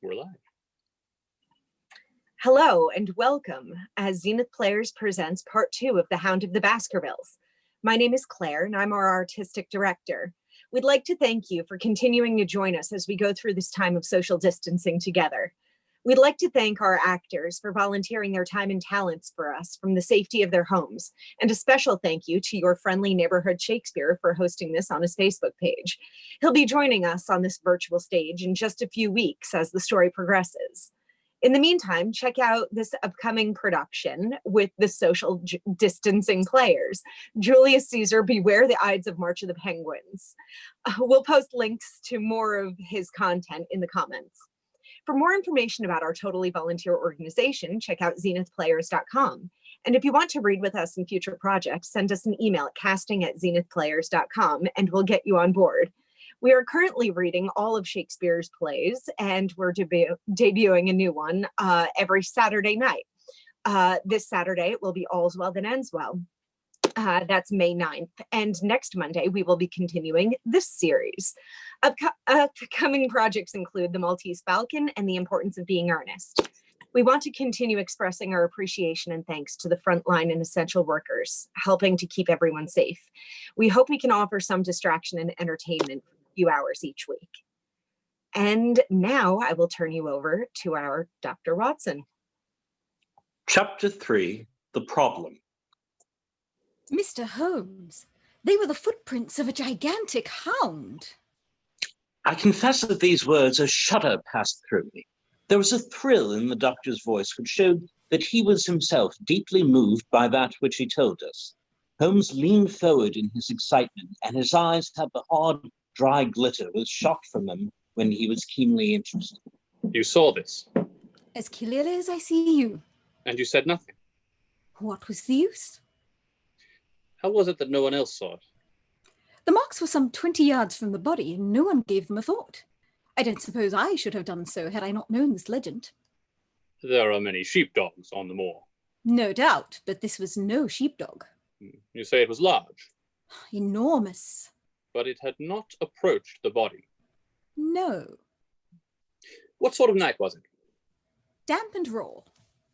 We're live. Hello and welcome as Zenith Players presents part 2 of the Hound of the Baskervilles. My name is Claire and I'm our artistic director. We'd like to thank you for continuing to join us as we go through this time of social distancing together. We'd like to thank our actors for volunteering their time and talents for us from the safety of their homes. And a special thank you to your friendly neighborhood Shakespeare for hosting this on his Facebook page. He'll be joining us on this virtual stage in just a few weeks as the story progresses. In the meantime, check out this upcoming production with the social distancing players. Julius Caesar, Beware the Ides of March of the Penguins. We'll post links to more of his content in the comments. For more information about our totally volunteer organization, check out zenithplayers.com. And if you want to read with us in future projects, send us an email at casting@zenithplayers.com and we'll get you on board. We are currently reading all of Shakespeare's plays and we're debuting a new one every Saturday night. This Saturday it will be All's Well That Ends Well. That's May 9th. And next Monday, we will be continuing this series. Upcoming projects include The Maltese Falcon and The Importance of Being Earnest. We want to continue expressing our appreciation and thanks to the frontline and essential workers, helping to keep everyone safe. We hope we can offer some distraction and entertainment for a few hours each week. And now I will turn you over to our Dr. Watson. Chapter 3, The Problem. Mr. Holmes, they were the footprints of a gigantic hound. I confess that these words a shudder passed through me. There was a thrill in the doctor's voice which showed that he was himself deeply moved by that which he told us. Holmes leaned forward in his excitement, and his eyes had the hard, dry glitter that shot from them when he was keenly interested. You saw this? As clearly as I see you. And you said nothing? What was the use? How was it that no one else saw it? The marks were some 20 yards from the body, and no one gave them a thought. I don't suppose I should have done so had I not known this legend. There are many sheepdogs on the moor. No doubt, but this was no sheepdog. You say it was large? Enormous. But it had not approached the body. No. What sort of night was it? Damp and raw.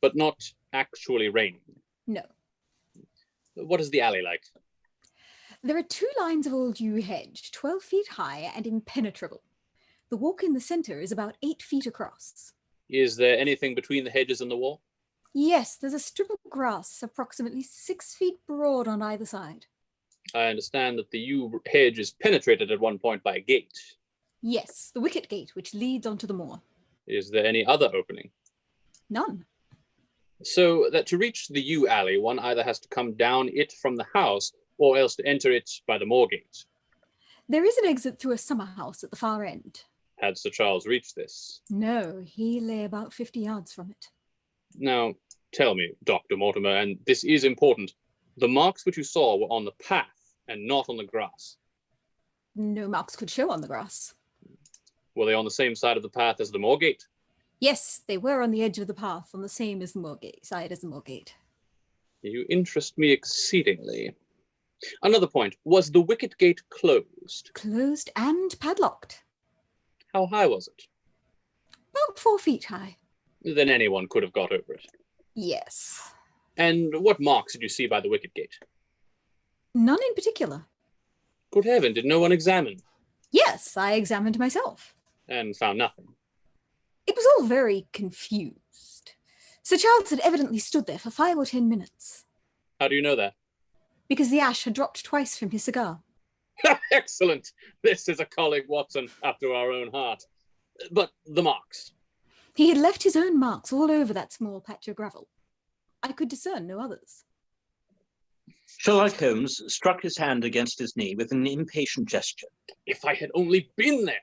But not actually raining? No. What is the alley like? There are 2 lines of old yew hedge, 12 feet high and impenetrable. The walk in the center is about 8 feet across. Is there anything between the hedges and the wall? Yes, there's a strip of grass approximately 6 feet broad on either side. I understand that the yew hedge is penetrated at one point by a gate. Yes, the wicket gate which leads onto the moor. Is there any other opening? None. So that to reach the yew alley, one either has to come down it from the house or else to enter it by the moor gate. There is an exit through a summer house at the far end. Had Sir Charles reached this? No, he lay about 50 yards from it. Now, tell me, Dr. Mortimer, and this is important, the marks which you saw were on the path and not on the grass. No marks could show on the grass. Were they on the same side of the path as the moor gate? Yes, they were on the edge of the path, on the same as the side as the moor gate. You interest me exceedingly. Another point, was the wicket gate closed? Closed and padlocked. How high was it? About 4 feet high. Then anyone could have got over it. Yes. And what marks did you see by the wicket gate? None in particular. Good heaven, did no one examine? Yes, I examined myself. And found nothing. It was all very confused. Sir Charles had evidently stood there for 5 or 10 minutes. How do you know that? Because the ash had dropped twice from his cigar. Excellent. This is a colleague, Watson, after our own heart. But the marks? He had left his own marks all over that small patch of gravel. I could discern no others. Sherlock Holmes struck his hand against his knee with an impatient gesture. If I had only been there!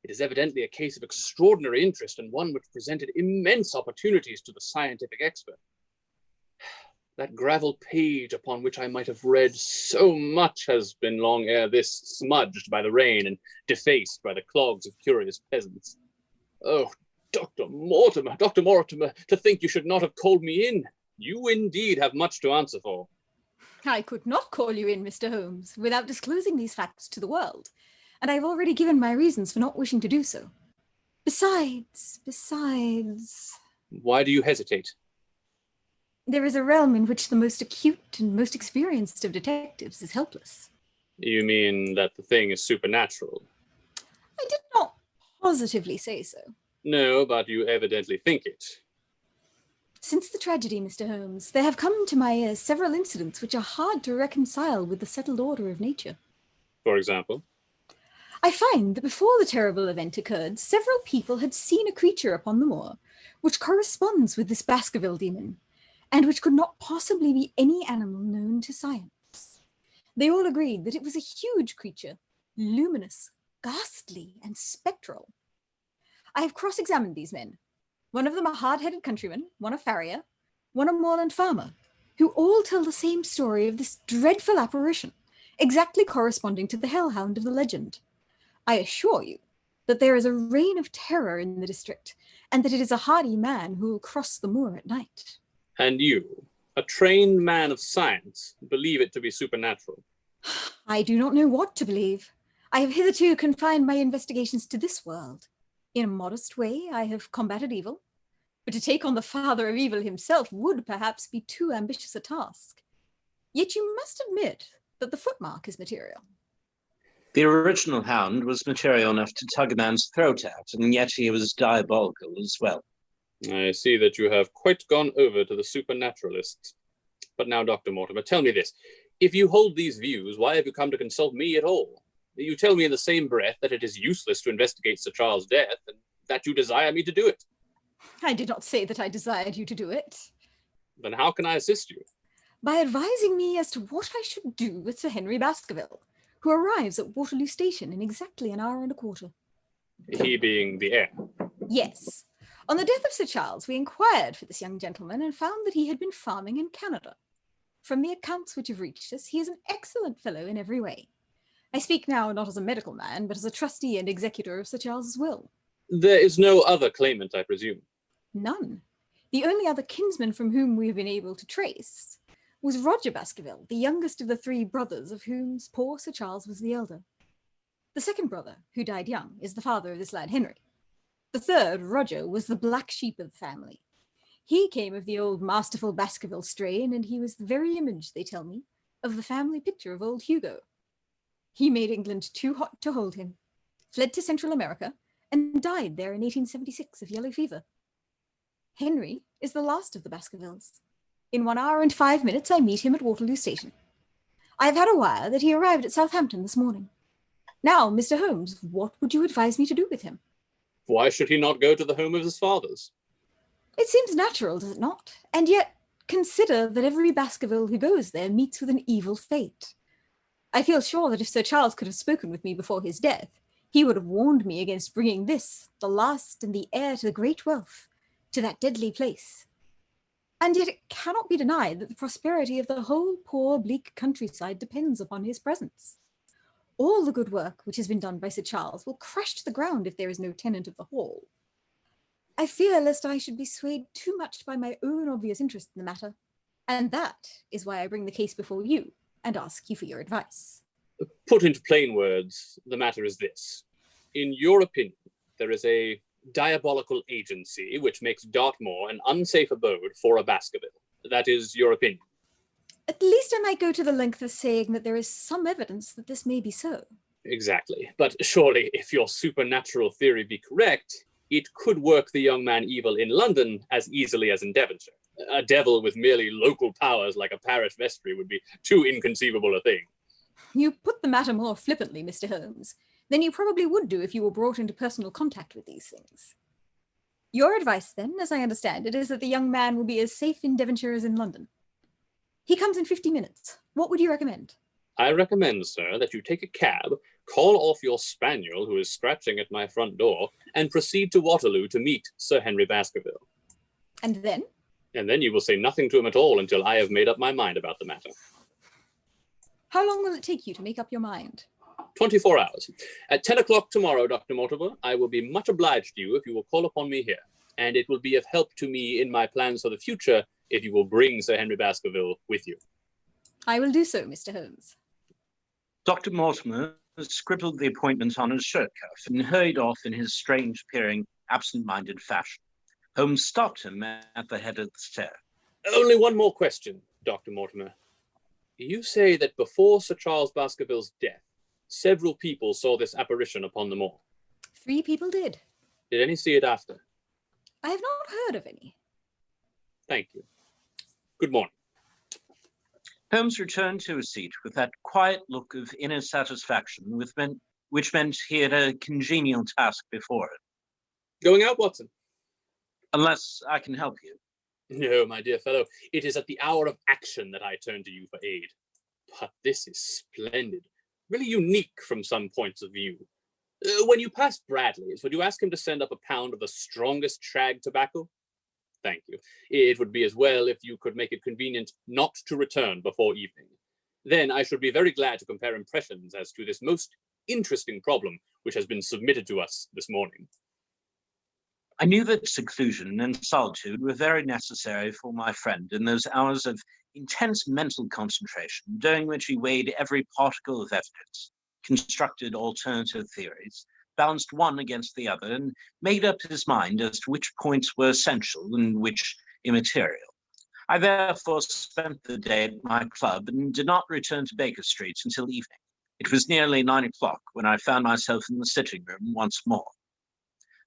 It is evidently a case of extraordinary interest and one which presented immense opportunities to the scientific expert. That gravel page upon which I might have read so much has been long ere this smudged by the rain and defaced by the clogs of curious peasants. Oh, Dr. Mortimer, to think you should not have called me in. You indeed have much to answer for. I could not call you in, Mr. Holmes, without disclosing these facts to the world, and I have already given my reasons for not wishing to do so. Besides, Why do you hesitate? there is a realm in which the most acute and most experienced of detectives is helpless. You mean that the thing is supernatural? I did not positively say so. No, but you evidently think it. Since the tragedy, Mr. Holmes, there have come to my ears several incidents which are hard to reconcile with the settled order of nature. For example? I find that before the terrible event occurred, several people had seen a creature upon the moor, which corresponds with this Baskerville demon, and which could not possibly be any animal known to science. They all agreed that it was a huge creature, luminous, ghastly, and spectral. I have cross-examined these men. One of them a hard-headed countryman, one a farrier, one a moorland farmer, who all tell the same story of this dreadful apparition, exactly corresponding to the hellhound of the legend. I assure you that there is a reign of terror in the district, and that it is a hardy man who will cross the moor at night. And you, a trained man of science, believe it to be supernatural? I do not know what to believe. I have hitherto confined my investigations to this world. In a modest way, I have combated evil, but to take on the father of evil himself would perhaps be too ambitious a task. Yet you must admit that the footmark is material. The original hound was material enough to tug a man's throat out, and yet he was diabolical as well. I see that you have quite gone over to the supernaturalists. But now, Dr. Mortimer, tell me this. If you hold these views, why have you come to consult me at all? You tell me in the same breath that it is useless to investigate Sir Charles' death, and that you desire me to do it. I did not say that I desired you to do it. Then how can I assist you? By advising me as to what I should do with Sir Henry Baskerville, who arrives at Waterloo Station in exactly an hour and a quarter. He being the heir. Yes. On the death of Sir Charles, we inquired for this young gentleman and found that he had been farming in Canada. From the accounts which have reached us, he is an excellent fellow in every way. I speak now not as a medical man, but as a trustee and executor of Sir Charles's will. There is no other claimant, I presume? None. The only other kinsman from whom we have been able to trace was Roger Baskerville, the youngest of the three brothers, of whom poor Sir Charles was the elder. The second brother, who died young, is the father of this lad Henry. The third, Roger, was the black sheep of the family. He came of the old masterful Baskerville strain, and he was the very image, they tell me, of the family picture of old Hugo. He made England too hot to hold him, fled to Central America, and died there in 1876 of yellow fever. Henry is the last of the Baskervilles. In 1 hour and 5 minutes, I meet him at Waterloo Station. I have had a wire that he arrived at Southampton this morning. Now, Mr. Holmes, what would you advise me to do with him? Why should he not go to the home of his fathers? It seems natural, does it not? And yet, consider that every Baskerville who goes there meets with an evil fate. I feel sure that if Sir Charles could have spoken with me before his death, he would have warned me against bringing this, the last and the heir to the great wealth, to that deadly place. And yet it cannot be denied that the prosperity of the whole poor, bleak countryside depends upon his presence. All the good work which has been done by Sir Charles will crash to the ground if there is no tenant of the hall. I fear lest I should be swayed too much by my own obvious interest in the matter, and that is why I bring the case before you and ask you for your advice. Put into plain words, the matter is this. In your opinion, there is a diabolical agency which makes Dartmoor an unsafe abode for a Baskerville. That is your opinion. At least I might go to the length of saying that there is some evidence that this may be so. Exactly. But surely, if your supernatural theory be correct, it could work the young man evil in London as easily as in Devonshire. A devil with merely local powers like a parish vestry would be too inconceivable a thing. You put the matter more flippantly, Mr. Holmes, than you probably would do if you were brought into personal contact with these things. Your advice, then, as I understand it, is that the young man will be as safe in Devonshire as in London. He comes in 50 minutes. What would you recommend? I recommend, sir, that you take a cab, call off your spaniel who is scratching at my front door, and proceed to Waterloo to meet Sir Henry Baskerville. And then? And then you will say nothing to him at all until I have made up my mind about the matter. How long will it take you to make up your mind? 24 hours. At 10 o'clock tomorrow, Dr. Mortimer, I will be much obliged to you if you will call upon me here, and it will be of help to me in my plans for the future if you will bring Sir Henry Baskerville with you. I will do so, Mr. Holmes. Dr. Mortimer scribbled the appointment on his shirt cuff and hurried off in his strange-appearing absent-minded fashion. Holmes stopped him at the head of the stair. Only one more question, Dr. Mortimer. You say that before Sir Charles Baskerville's death, several people saw this apparition upon the moor. 3 people did. Did any see it after? I have not heard of any. Thank you. Good morning. Holmes returned to his seat with that quiet look of inner satisfaction which meant he had a congenial task before it. Going out, Watson? Unless I can help you. No, my dear fellow, it is at the hour of action that I turn to you for aid. But this is splendid, really unique from some points of view. When you pass Bradley's, would you ask him to send up a pound of the strongest shag tobacco? Thank you. It would be as well if you could make it convenient not to return before evening. Then I should be very glad to compare impressions as to this most interesting problem which has been submitted to us this morning. I knew that seclusion and solitude were very necessary for my friend in those hours of intense mental concentration during which he weighed every particle of evidence, constructed alternative theories, balanced one against the other, and made up his mind as to which points were essential and which immaterial. I therefore spent the day at my club and did not return to Baker Street until evening. It was nearly 9 o'clock when I found myself in the sitting room once more.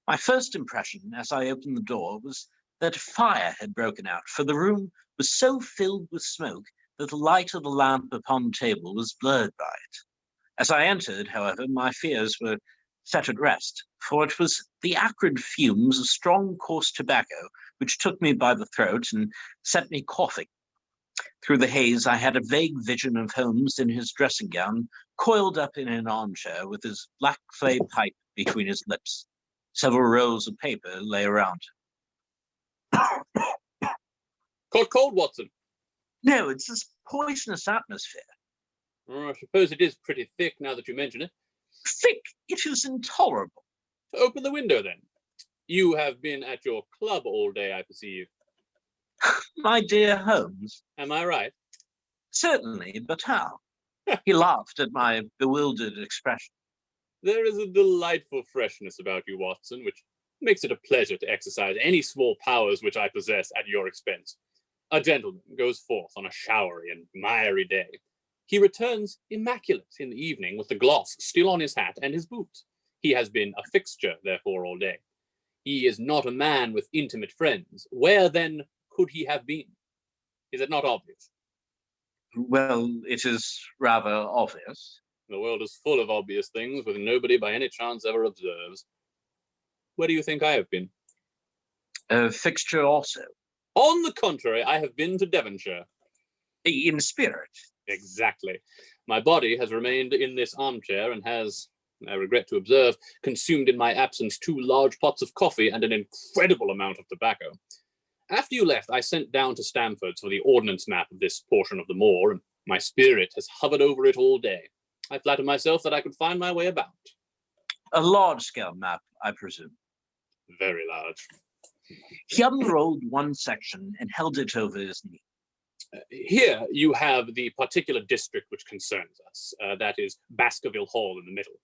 My first impression as I opened the door was that a fire had broken out, for the room was so filled with smoke that the light of the lamp upon the table was blurred by it. As I entered, however, my fears were set at rest, for it was the acrid fumes of strong, coarse tobacco which took me by the throat and set me coughing. Through the haze, I had a vague vision of Holmes in his dressing gown, coiled up in an armchair with his black clay pipe between his lips. Several rolls of paper lay around him. Caught cold, Watson? No, it's this poisonous atmosphere. I suppose it is pretty thick now that you mention it. Thick? It is intolerable. Open the window, then. You have been at your club all day, I perceive. My dear Holmes. Am I right? Certainly, but how? He laughed at my bewildered expression. There is a delightful freshness about you, Watson, which makes it a pleasure to exercise any small powers which I possess at your expense. A gentleman goes forth on a showery and miry day. He returns immaculate in the evening with the gloss still on his hat and his boots. He has been a fixture, therefore, all day. He is not a man with intimate friends. Where, then, could he have been? Is it not obvious? Well, it is rather obvious. The world is full of obvious things which nobody by any chance ever observes. Where do you think I have been? A fixture also. On the contrary, I have been to Devonshire. In spirit. Exactly. My body has remained in this armchair and has, I regret to observe, consumed in my absence 2 large pots of coffee and an incredible amount of tobacco. After you left, I sent down to Stamford's for the ordnance map of this portion of the moor, and my spirit has hovered over it all day. I flatter myself that I could find my way about. A large-scale map, I presume. Very large. He unrolled one section and held it over his knee. Here you have the particular district which concerns us. That is Baskerville Hall in the middle.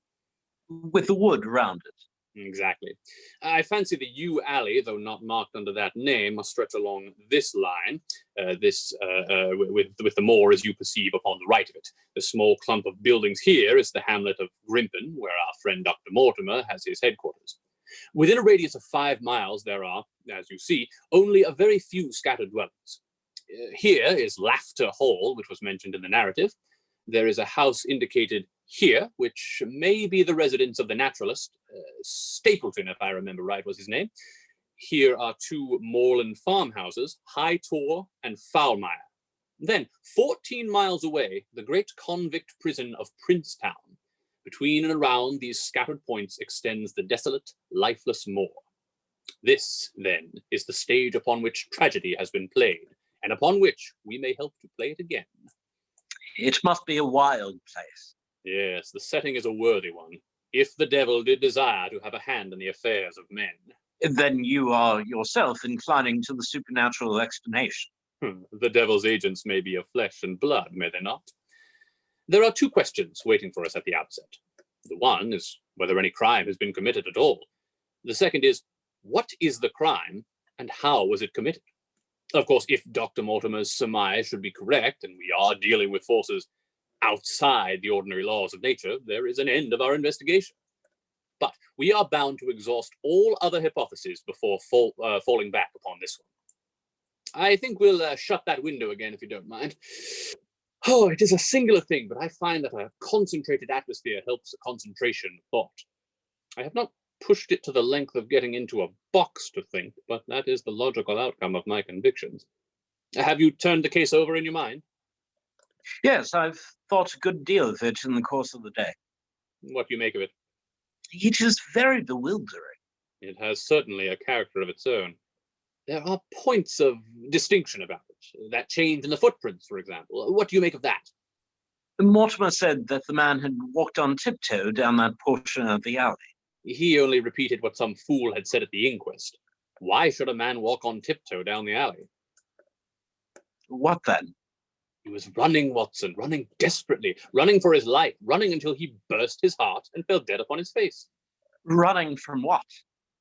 With the wood around it. Exactly. I fancy the yew alley, though not marked under that name, must stretch along this line, with the moor as you perceive upon the right of it. The small clump of buildings here is the hamlet of Grimpen, where our friend Dr. Mortimer has his headquarters. Within a radius of 5 miles, there are, as you see, only a very few scattered dwellings. Here is Laughter Hall, which was mentioned in the narrative. There is a house indicated here, which may be the residence of the naturalist, Stapleton, if I remember right, was his name. Here are 2 moorland farmhouses, High Tor and Foulmire. Then, 14 miles away, the great convict prison of Princetown. Between and around these scattered points extends the desolate, lifeless moor. This, then, is the stage upon which tragedy has been played, and upon which we may help to play it again. It must be a wild place. Yes, the setting is a worthy one, if the devil did desire to have a hand in the affairs of men. Then you are yourself inclining to the supernatural explanation. The devil's agents may be of flesh and blood, may they not? There are 2 questions waiting for us at the outset. The one is whether any crime has been committed at all. The second is What is the crime, and how was it committed? Of course, if Dr. Mortimer's surmise should be correct, and we are dealing with forces outside the ordinary laws of nature, there is an end of our investigation. But we are bound to exhaust all other hypotheses before falling back upon this one. I think we'll shut that window again, if you don't mind. Oh, it is a singular thing, but I find that a concentrated atmosphere helps a concentration of thought. I have not pushed it to the length of getting into a box to think, but that is the logical outcome of my convictions. Have you turned the case over in your mind? Yes, I've thought a good deal of it in the course of the day. What do you make of it? It is very bewildering. It has certainly a character of its own. There are points of distinction about it. That change in the footprints, for example. What do you make of that? Mortimer said that the man had walked on tiptoe down that portion of the alley. He only repeated what some fool had said at the inquest. Why should a man walk on tiptoe down the alley? What then? He was running, Watson, running desperately, running for his life, running until he burst his heart and fell dead upon his face. Running from what?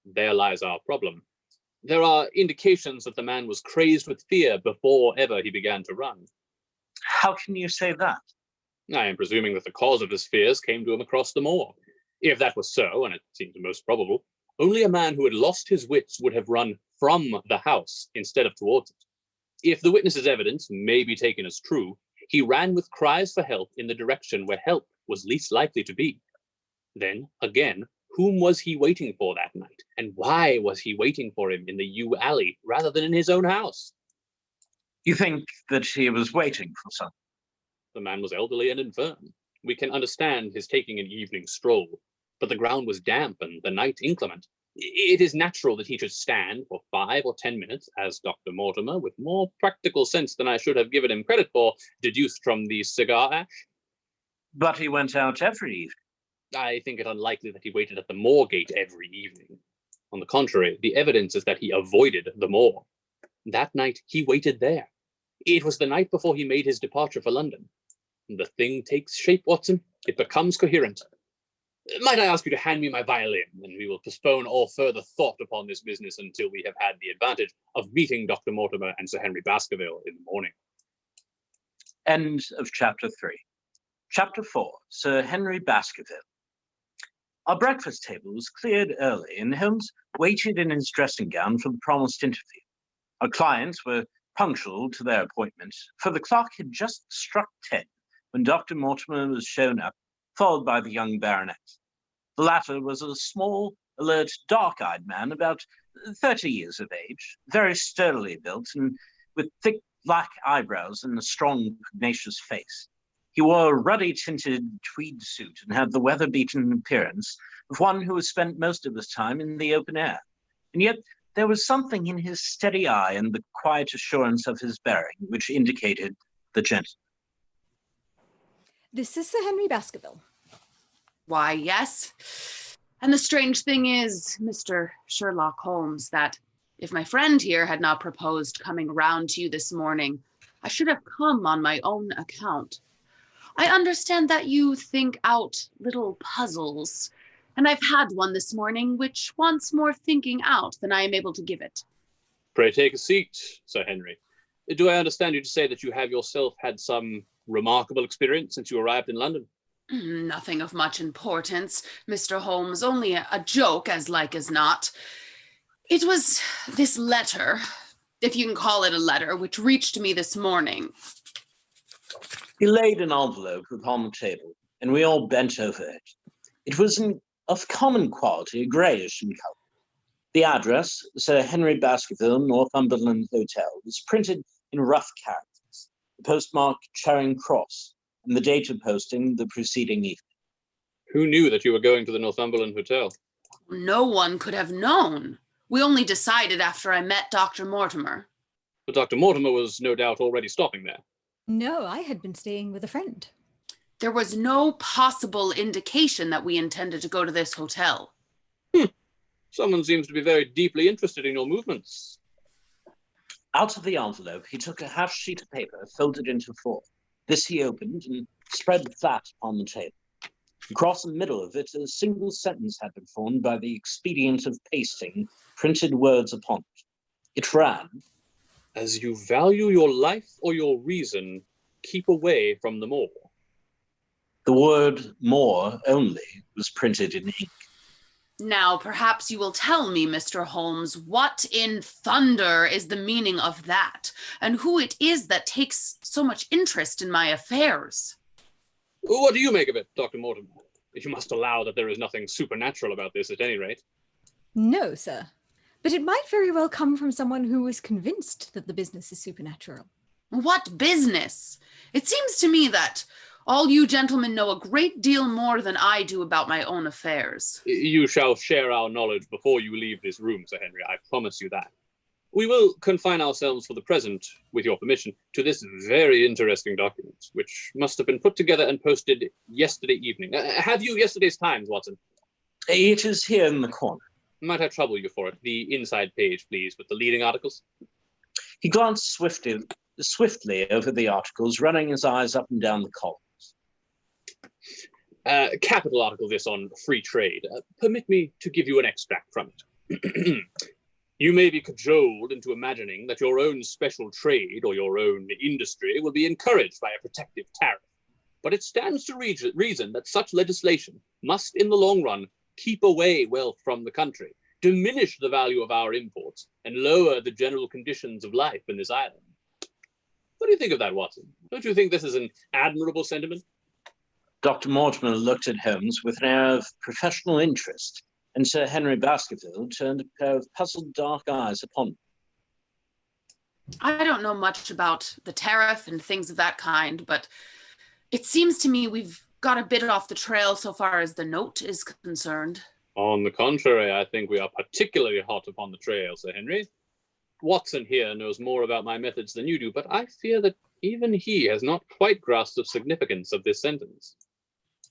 There lies our problem. There are indications that the man was crazed with fear before ever he began to run. How can you say that? I am presuming that the cause of his fears came to him across the moor. If that was so, and it seems most probable, only a man who had lost his wits would have run from the house instead of towards it. If the witness's evidence may be taken as true, he ran with cries for help in the direction where help was least likely to be. Then, again, whom was he waiting for that night? And why was he waiting for him in the yew alley rather than in his own house? You think that he was waiting for something? The man was elderly and infirm. We can understand his taking an evening stroll, but the ground was damp and the night inclement. It is natural that he should stand for 5 or 10 minutes, as Dr. Mortimer, with more practical sense than I should have given him credit for, deduced from the cigar ash. But he went out every evening. I think it unlikely that he waited at the moor gate every evening. On the contrary, the evidence is that he avoided the moor. That night, he waited there. It was the night before he made his departure for London. The thing takes shape, Watson. It becomes coherent. Might I ask you to hand me my violin, and we will postpone all further thought upon this business until we have had the advantage of meeting Dr. Mortimer and Sir Henry Baskerville in the morning. End of chapter 3. Chapter 4, Sir Henry Baskerville. Our breakfast table was cleared early, and Holmes waited in his dressing gown for the promised interview. Our clients were punctual to their appointment, for the clock had just struck 10 when Dr. Mortimer was shown up, followed by the young baronet. The latter was a small, alert, dark-eyed man, about 30 years of age, very sturdily built, and with thick black eyebrows and a strong, pugnacious face. He wore a ruddy-tinted tweed suit and had the weather-beaten appearance of one who has spent most of his time in the open air. And yet there was something in his steady eye and the quiet assurance of his bearing which indicated the gentleman. This is Sir Henry Baskerville. Why, yes. And the strange thing is, Mr. Sherlock Holmes, that if my friend here had not proposed coming round to you this morning, I should have come on my own account. I understand that you think out little puzzles, and I've had one this morning which wants more thinking out than I am able to give it. Pray take a seat, Sir Henry. Do I understand you to say that you have yourself had some remarkable experience since you arrived in London? Nothing of much importance, Mr. Holmes, only a joke as like as not. It was this letter, if you can call it a letter, which reached me this morning. He laid an envelope upon the table, and we all bent over it. It was of common quality, greyish in colour. The address, Sir Henry Baskerville, Northumberland Hotel, was printed in rough characters, the postmark Charing Cross, and the date of posting the preceding evening. Who knew that you were going to the Northumberland Hotel? No one could have known. We only decided after I met Dr. Mortimer. But Dr. Mortimer was no doubt already stopping there. No, I had been staying with a friend. There was no possible indication that we intended to go to this hotel. Someone seems to be very deeply interested in your movements. Out of the envelope, he took a half sheet of paper, folded into 4. This he opened and spread flat upon the table. Across the middle of it, a single sentence had been formed by the expedient of pasting printed words upon it. It ran, As you value your life or your reason, keep away from them all. the word more only was printed in ink. Now, perhaps you will tell me, Mr. Holmes, what in thunder is the meaning of that, and who it is that takes so much interest in my affairs. What do you make of it, Dr. Mortimer? You must allow that there is nothing supernatural about this at any rate. No, sir. But it might very well come from someone who is convinced that the business is supernatural. What business? It seems to me that all you gentlemen know a great deal more than I do about my own affairs. You shall share our knowledge before you leave this room, Sir Henry. I promise you that. We will confine ourselves for the present, with your permission, to this very interesting document, which must have been put together and posted yesterday evening. Have you yesterday's Times, Watson? It is here in the corner. Might I trouble you for it? The inside page, please, with the leading articles. He glanced swiftly over the articles, running his eyes up and down the columns. Capital article this on free trade. Permit me to give you an extract from it. You may be cajoled into imagining that your own special trade or your own industry will be encouraged by a protective tariff. But it stands to reason that such legislation must, in the long run, keep away wealth from the country, diminish the value of our imports, and lower the general conditions of life in this island. What do you think of that, Watson? Don't you think this is an admirable sentiment? Dr. Mortimer looked at Holmes with an air of professional interest, and Sir Henry Baskerville turned a pair of puzzled dark eyes upon him. I don't know much about the tariff and things of that kind, but it seems to me we've got a bit off the trail so far as the note is concerned. On the contrary, I think we are particularly hot upon the trail, Sir Henry. Watson here knows more about my methods than you do, but I fear that even he has not quite grasped the significance of this sentence.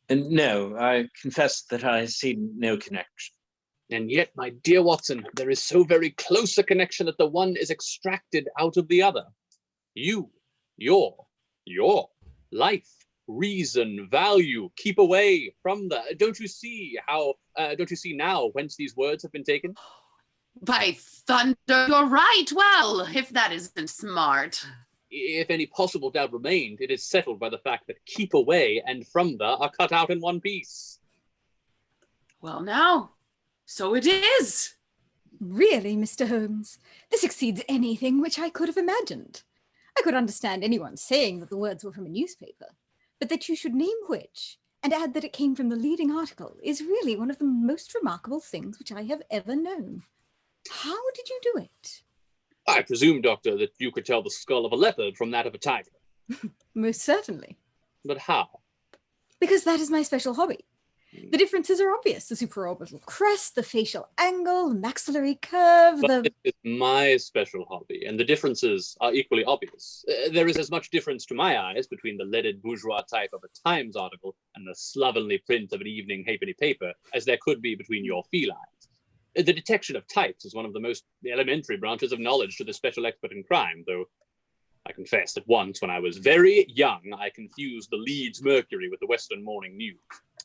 And no, I confess that I see no connection. And yet, my dear Watson, there is so very close a connection that the one is extracted out of the other. You, your life, reason, value, keep away from the. Don't you see now whence these words have been taken? By thunder, you're right. Well, if that isn't smart. If any possible doubt remained, it is settled by the fact that keep away and from the are cut out in one piece. Well, now, so it is. Really, Mr. Holmes, this exceeds anything which I could have imagined. I could understand anyone saying that the words were from a newspaper, but that you should name which and add that it came from the leading article is really one of the most remarkable things which I have ever known. How did you do it? I presume, Doctor, that you could tell the skull of a leopard from that of a tiger. Most certainly. But how? Because that is my special hobby. The differences are obvious. The supraorbital crest, the facial angle, the maxillary curve, But it is my special hobby, and the differences are equally obvious. There is as much difference to my eyes between the leaded bourgeois type of a Times article and the slovenly print of an evening halfpenny paper as there could be between your felines. The detection of types is one of the most elementary branches of knowledge to the special expert in crime, though I confess that once, when I was very young, I confused the Leeds Mercury with the Western Morning News.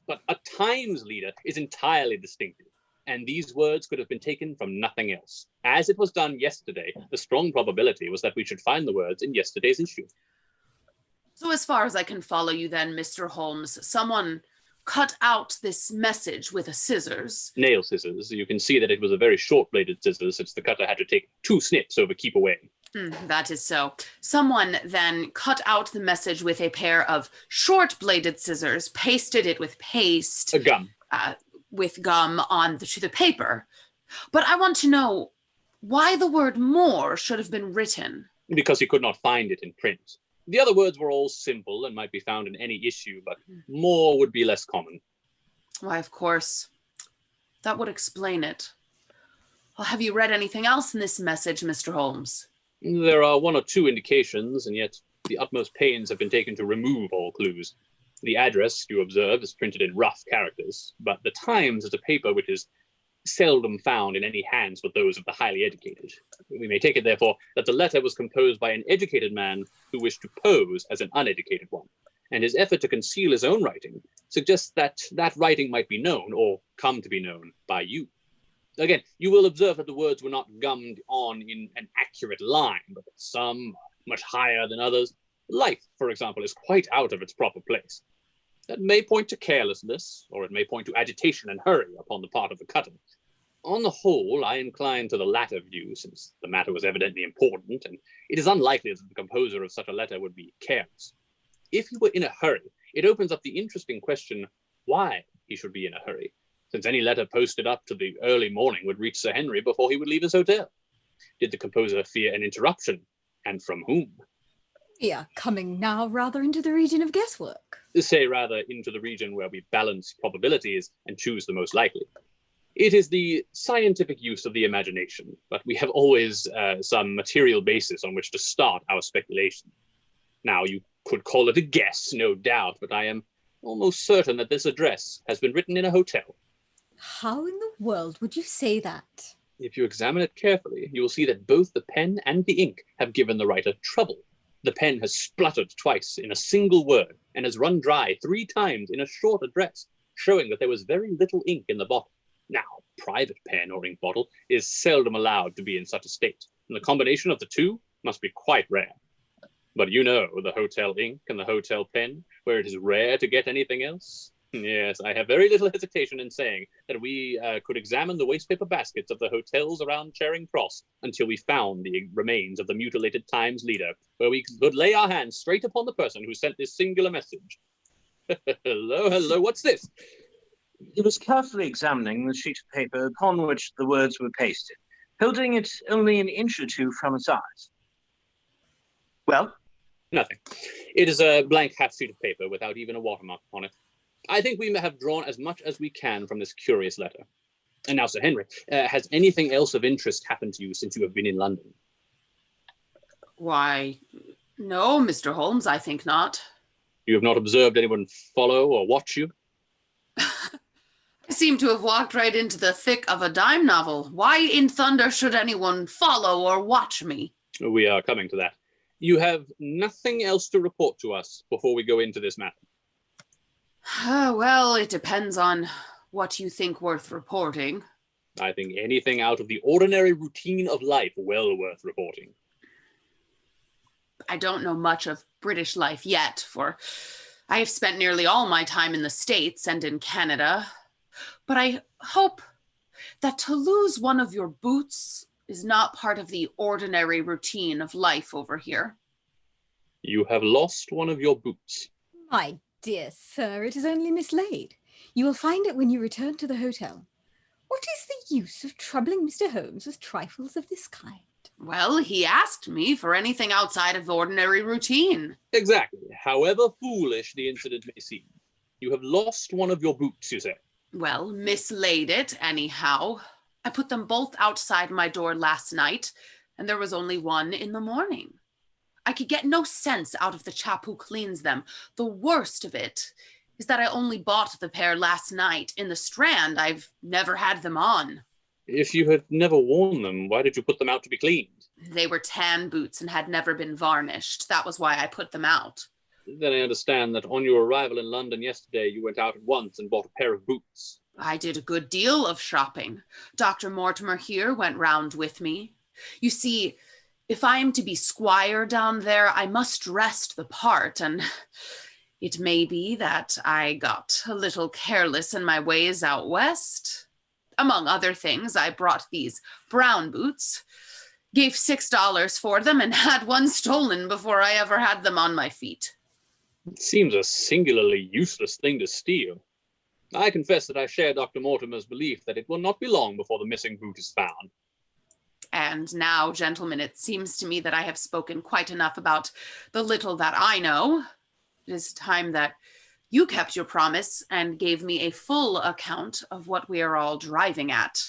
But a Times leader is entirely distinctive, and these words could have been taken from nothing else. As it was done yesterday, the strong probability was that we should find the words in yesterday's issue. So as far as I can follow you then, Mr. Holmes, someone cut out this message with a scissors. Nail scissors. You can see that it was a very short-bladed scissors, since the cutter had to take 2 snips over keep away. That is so. Someone then cut out the message with a pair of short-bladed scissors, pasted it with paste. A gum. With gum to the paper. But I want to know why the word more should have been written. Because he could not find it in print. The other words were all simple and might be found in any issue, but more would be less common. Why, of course. That would explain it. Well, have you read anything else in this message, Mr. Holmes? There are 1 or 2 indications, and yet the utmost pains have been taken to remove all clues. The address, you observe, is printed in rough characters, but the Times is a paper which is seldom found in any hands but those of the highly educated. We may take it, therefore, that the letter was composed by an educated man who wished to pose as an uneducated one. and his effort to conceal his own writing suggests that that writing might be known, or come to be known, by you. Again, you will observe that the words were not gummed on in an accurate line, but that some are much higher than others. Life, for example, is quite out of its proper place. That may point to carelessness, or it may point to agitation and hurry upon the part of the cutter. On the whole, I incline to the latter view, since the matter was evidently important, and it is unlikely that the composer of such a letter would be careless. If he were in a hurry, it opens up the interesting question why he should be in a hurry, since any letter posted up to the early morning would reach Sir Henry before he would leave his hotel. Did the composer fear an interruption, and from whom? We are coming now rather into the region of guesswork. Say rather into the region where we balance probabilities and choose the most likely. It is the scientific use of the imagination, but we have always some material basis on which to start our speculation. Now, you could call it a guess, no doubt, but I am almost certain that this address has been written in a hotel. How in the world would you say that? If you examine it carefully, you will see that both the pen and the ink have given the writer trouble. The pen has spluttered twice in a single word and has run dry 3 times in a short address, showing that there was very little ink in the bottle. Now, private pen or ink bottle is seldom allowed to be in such a state, and the combination of the two must be quite rare. But you know the hotel ink and the hotel pen, where it is rare to get anything else? Yes, I have very little hesitation in saying that we could examine the wastepaper baskets of the hotels around Charing Cross until we found the remains of the mutilated Times leader, where we could lay our hands straight upon the person who sent this singular message. Hello, what's this? He was carefully examining the sheet of paper upon which the words were pasted, holding it only an inch or two from his eyes. Well? Nothing. It is a blank half sheet of paper without even a watermark on it. I think we have drawn as much as we can from this curious letter. And now, Sir Henry, has anything else of interest happened to you since you have been in London? Why, no, Mr. Holmes, I think not. You have not observed anyone follow or watch you? I seem to have walked right into the thick of a dime novel. Why in thunder should anyone follow or watch me? We are coming to that. You have nothing else to report to us before we go into this matter? Well, it depends on what you think worth reporting. I think anything out of the ordinary routine of life well worth reporting. I don't know much of British life yet, for I have spent nearly all my time in the States and in Canada. But I hope that to lose one of your boots is not part of the ordinary routine of life over here. You have lost one of your boots. My dear sir, it is only mislaid. You will find it when you return to the hotel. What is the use of troubling Mr. Holmes with trifles of this kind? Well, he asked me for anything outside of ordinary routine. Exactly. However foolish the incident may seem. You have lost one of your boots, you say. Well, mislaid it, anyhow. I put them both outside my door last night, and there was only one in the morning. I could get no sense out of the chap who cleans them. The worst of it is that I only bought the pair last night in the Strand. I've never had them on. If you had never worn them, why did you put them out to be cleaned? They were tan boots and had never been varnished. That was why I put them out. Then I understand that on your arrival in London yesterday, you went out at once and bought a pair of boots. I did a good deal of shopping. Dr. Mortimer here went round with me. You see, if I am to be squire down there, I must rest the part, and it may be that I got a little careless in my ways out west. Among other things, I brought these brown boots, gave $6 for them, and had one stolen before I ever had them on my feet. It seems a singularly useless thing to steal. I confess that I share Dr. Mortimer's belief that it will not be long before the missing boot is found. And now, gentlemen, it seems to me that I have spoken quite enough about the little that I know. It is time that you kept your promise and gave me a full account of what we are all driving at.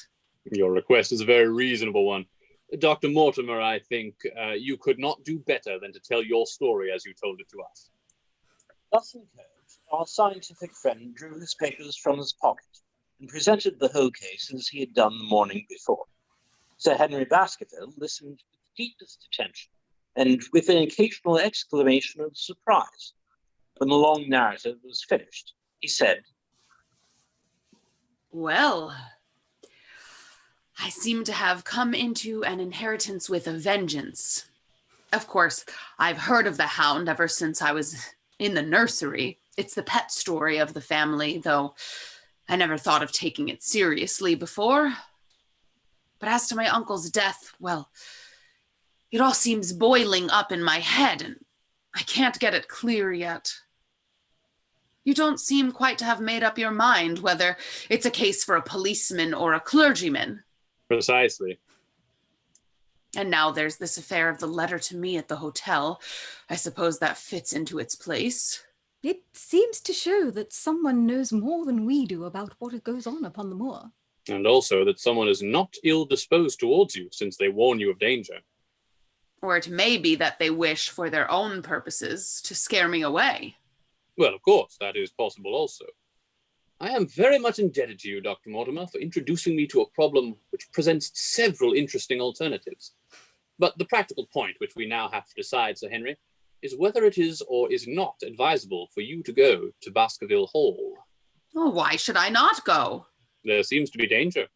Your request is a very reasonable one. Dr. Mortimer, I think you could not do better than to tell your story as you told it to us. Thus encouraged, our scientific friend drew his papers from his pocket and presented the whole case as he had done the morning before. Sir Henry Baskerville listened with the deepest attention and with an occasional exclamation of surprise. When the long narrative was finished, he said, "Well, I seem to have come into an inheritance with a vengeance. Of course, I've heard of the Hound ever since I was in the nursery. It's the pet story of the family, though I never thought of taking it seriously before. But as to my uncle's death, well, it all seems boiling up in my head, and I can't get it clear yet. You don't seem quite to have made up your mind whether it's a case for a policeman or a clergyman." Precisely. "And now there's this affair of the letter to me at the hotel. I suppose that fits into its place." It seems to show that someone knows more than we do about what goes on upon the moor. And also that someone is not ill-disposed towards you, since they warn you of danger. Or it may be that they wish, for their own purposes, to scare me away. Well, of course, that is possible also. I am very much indebted to you, Dr. Mortimer, for introducing me to a problem which presents several interesting alternatives. But the practical point which we now have to decide, Sir Henry, is whether it is or is not advisable for you to go to Baskerville Hall. Oh, why should I not go? There seems to be danger.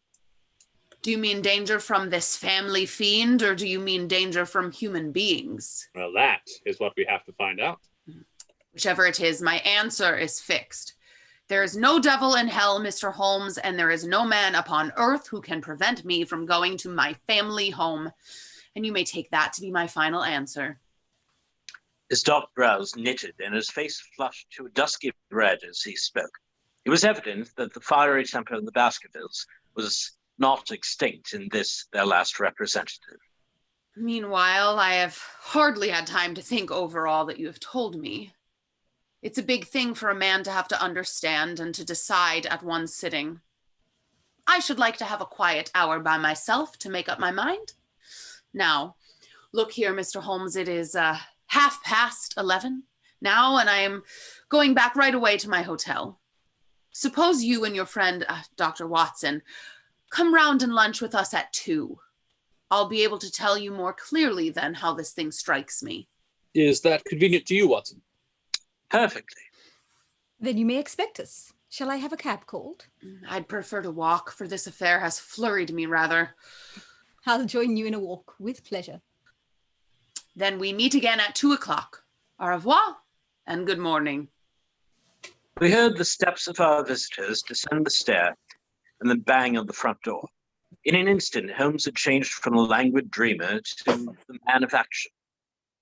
Do you mean danger from this family fiend, or do you mean danger from human beings? Well, that is what we have to find out. Whichever it is, my answer is fixed. There is no devil in hell, Mr. Holmes, and there is no man upon earth who can prevent me from going to my family home. And you may take that to be my final answer. his dark brows knitted and his face flushed to a dusky red as he spoke. It was evident that the fiery temper of the Baskervilles was not extinct in this, their last representative. Meanwhile, I have hardly had time to think over all that you have told me. It's a big thing for a man to have to understand and to decide at one sitting. I should like to have a quiet hour by myself to make up my mind. Now, look here, Mr. Holmes, it is 11:30 now, and I am going back right away to my hotel. Suppose you and your friend, Dr. Watson, come round and lunch with us at 2. I'll be able to tell you more clearly then how this thing strikes me. Is that convenient to you, Watson? Perfectly. Then you may expect us. Shall I have a cab called? I'd prefer to walk, for this affair has flurried me rather. I'll join you in a walk with pleasure. Then we meet again at 2 o'clock. Au revoir, and good morning. We heard the steps of our visitors descend the stair and the bang of the front door. In an instant, Holmes had changed from a languid dreamer to the man of action.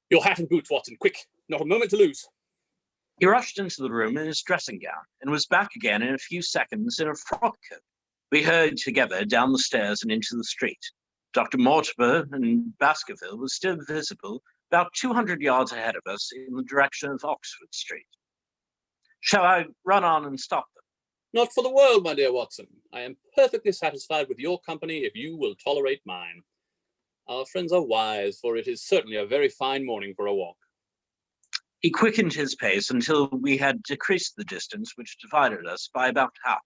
Your hat and boots, Watson, quick. Not a moment to lose. He rushed into the room in his dressing gown and was back again in a few seconds in a frock coat. We hurried together down the stairs and into the street. Dr. Mortimer and Baskerville was still visible about 200 yards ahead of us in the direction of Oxford Street. Shall I run on and stop them? Not for the world, my dear Watson. I am perfectly satisfied with your company if you will tolerate mine. Our friends are wise, for it is certainly a very fine morning for a walk. He quickened his pace until we had decreased the distance which divided us by about half.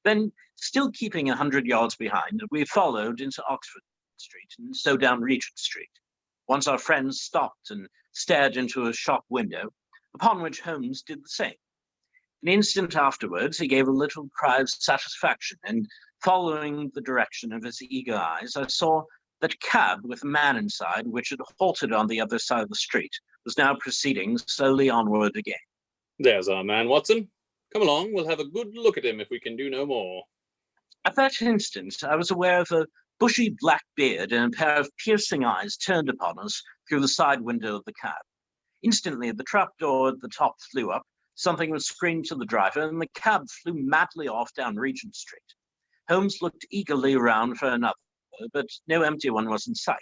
Then, still keeping 100 yards behind, we followed into Oxford Street and so down Regent Street. Once our friends stopped and stared into a shop window, upon which Holmes did the same. An instant afterwards, he gave a little cry of satisfaction, and following the direction of his eager eyes, I saw that a cab with a man inside, which had halted on the other side of the street, was now proceeding slowly onward again. There's our man, Watson. Come along, we'll have a good look at him if we can do no more. At that instant, I was aware of a bushy black beard and a pair of piercing eyes turned upon us through the side window of the cab. Instantly, the trapdoor at the top flew up, something was screamed to the driver, and the cab flew madly off down Regent Street. Holmes looked eagerly around for another, but no empty one was in sight.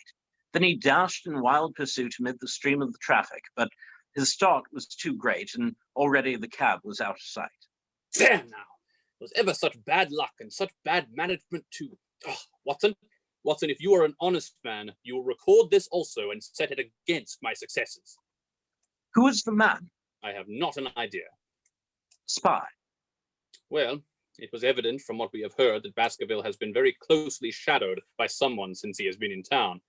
Then he dashed in wild pursuit amid the stream of the traffic, but his start was too great, and already the cab was out of sight. There now! Was ever such bad luck and such bad management too? Oh, Watson, if you are an honest man, you will record this also and set it against my successes. Who is the man? I have not an idea. Spy. Well, it was evident from what we have heard that Baskerville has been very closely shadowed by someone since he has been in town.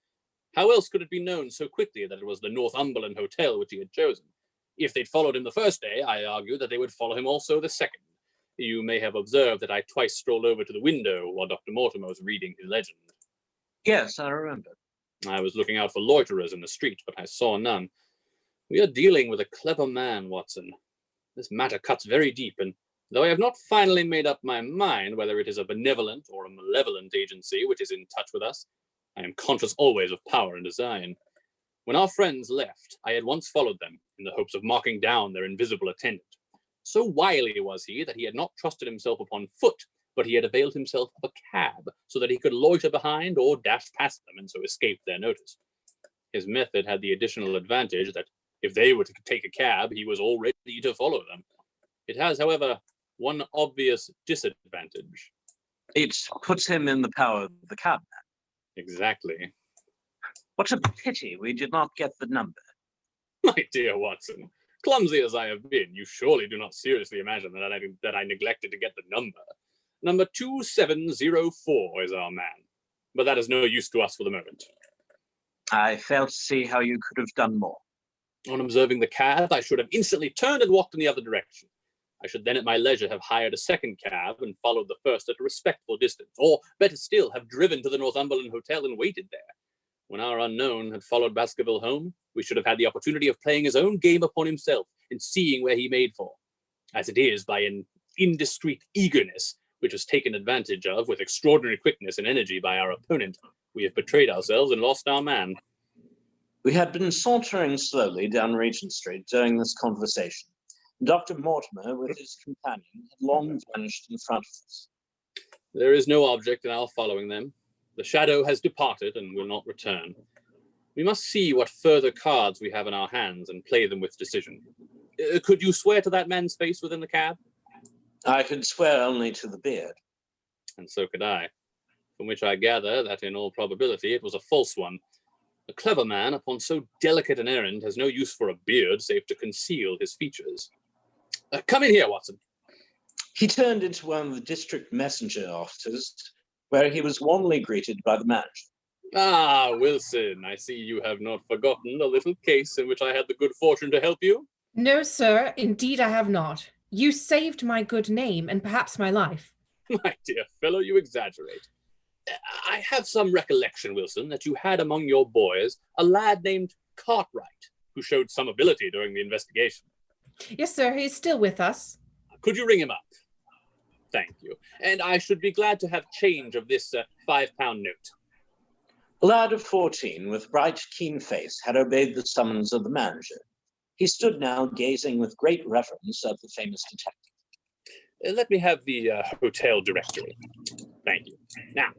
How else could it be known so quickly that it was the Northumberland Hotel which he had chosen? If they'd followed him the first day, I argued that they would follow him also the second. You may have observed that I twice strolled over to the window while Dr. Mortimer was reading his legend. Yes, I remember. I was looking out for loiterers in the street, but I saw none. We are dealing with a clever man, Watson. This matter cuts very deep, and though I have not finally made up my mind whether it is a benevolent or a malevolent agency which is in touch with us, I am conscious always of power and design. When our friends left, I had once followed them in the hopes of marking down their invisible attendant. So wily was he that he had not trusted himself upon foot, but he had availed himself of a cab so that he could loiter behind or dash past them and so escape their notice. His method had the additional advantage that if they were to take a cab, he was all ready to follow them. It has, however, one obvious disadvantage. It puts him in the power of the cabman. Exactly. What a pity we did not get the number. My dear Watson, clumsy as I have been, you surely do not seriously imagine that I neglected to get the number. Number 2704 is our man, but that is no use to us for the moment. I fail to see how you could have done more. On observing the cab, I should have instantly turned and walked in the other direction. I should then at my leisure have hired a second cab and followed the first at a respectful distance, or better still, have driven to the Northumberland Hotel and waited there. When our unknown had followed Baskerville home, we should have had the opportunity of playing his own game upon himself and seeing where he made for. As it is, by an indiscreet eagerness, which was taken advantage of with extraordinary quickness and energy by our opponent, we have betrayed ourselves and lost our man. We had been sauntering slowly down Regent Street during this conversation. Dr. Mortimer, with his companion, had long vanished in front of us. There is no object in our following them. The shadow has departed and will not return. We must see what further cards we have in our hands and play them with decision. Could you swear to that man's face within the cab? I could swear only to the beard. And so could I, from which I gather that in all probability it was a false one. A clever man upon so delicate an errand has no use for a beard save to conceal his features. Come in here, Watson. He turned into one of the district messenger offices, where he was warmly greeted by the manager. Ah, Wilson, I see you have not forgotten the little case in which I had the good fortune to help you. No, sir, indeed I have not. You saved my good name and perhaps my life. My dear fellow, you exaggerate. I have some recollection, Wilson, that you had among your boys a lad named Cartwright, who showed some ability during the investigation. Yes, sir, he is still with us. Could you ring him up? Thank you. And I should be glad to have change of this £5 note. A lad of 14, with bright, keen face, had obeyed the summons of the manager. He stood now gazing with great reverence at the famous detective. Let me have the hotel directory. Thank you. Now,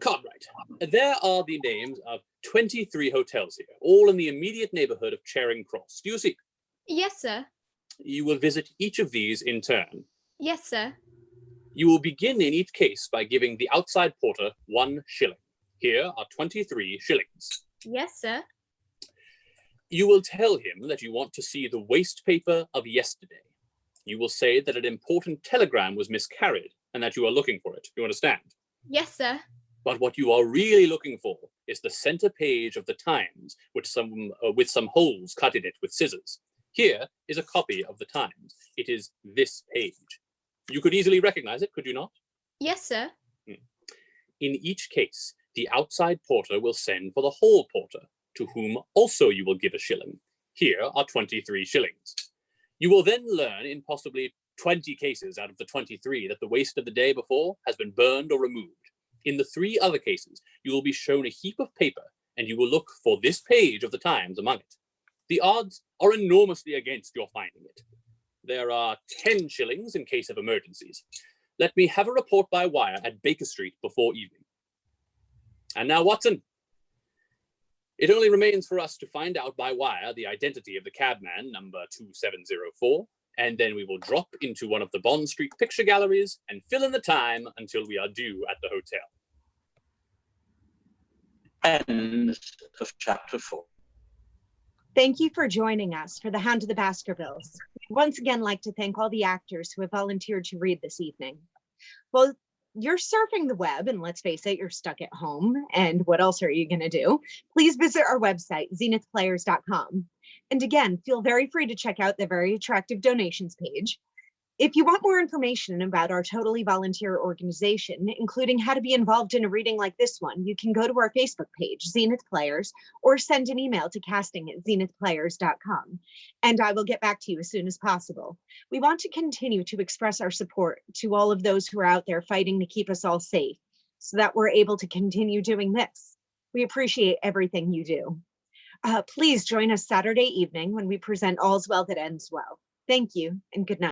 Cartwright, there are the names of 23 hotels here, all in the immediate neighborhood of Charing Cross. Do you see? Yes, sir. You will visit each of these in turn. Yes, sir. You will begin in each case by giving the outside porter 1 shilling. Here are 23 shillings. Yes, sir. You will tell him that you want to see the waste paper of yesterday. You will say that an important telegram was miscarried and that you are looking for it. You understand? Yes, sir. But what you are really looking for is the center page of the Times, with some holes cut in it with scissors. Here is a copy of the Times. It is this page. You could easily recognize it, could you not? Yes, sir. In each case, the outside porter will send for the hall porter, to whom also you will give a shilling. Here are 23 shillings. You will then learn in possibly 20 cases out of the 23 that the waste of the day before has been burned or removed. In the 3 other cases, you will be shown a heap of paper, and you will look for this page of the Times among it. The odds are enormously against your finding it. There are 10 shillings in case of emergencies. Let me have a report by wire at Baker Street before evening. And now, Watson, it only remains for us to find out by wire the identity of the cabman, number 2704, and then we will drop into one of the Bond Street picture galleries and fill in the time until we are due at the hotel. End of chapter 4. Thank you for joining us for the Hound of the Baskervilles. We'd once again like to thank all the actors who have volunteered to read this evening. Well, you're surfing the web, and let's face it, you're stuck at home, and what else are you going to do? Please visit our website, zenithplayers.com. And again, feel very free to check out the very attractive donations page. If you want more information about our totally volunteer organization, including how to be involved in a reading like this one, you can go to our Facebook page, Zenith Players, or send an email to casting@zenithplayers.com, and I will get back to you as soon as possible. We want to continue to express our support to all of those who are out there fighting to keep us all safe so that we're able to continue doing this. We appreciate everything you do. Please join us Saturday evening when we present All's Well That Ends Well. Thank you and good night.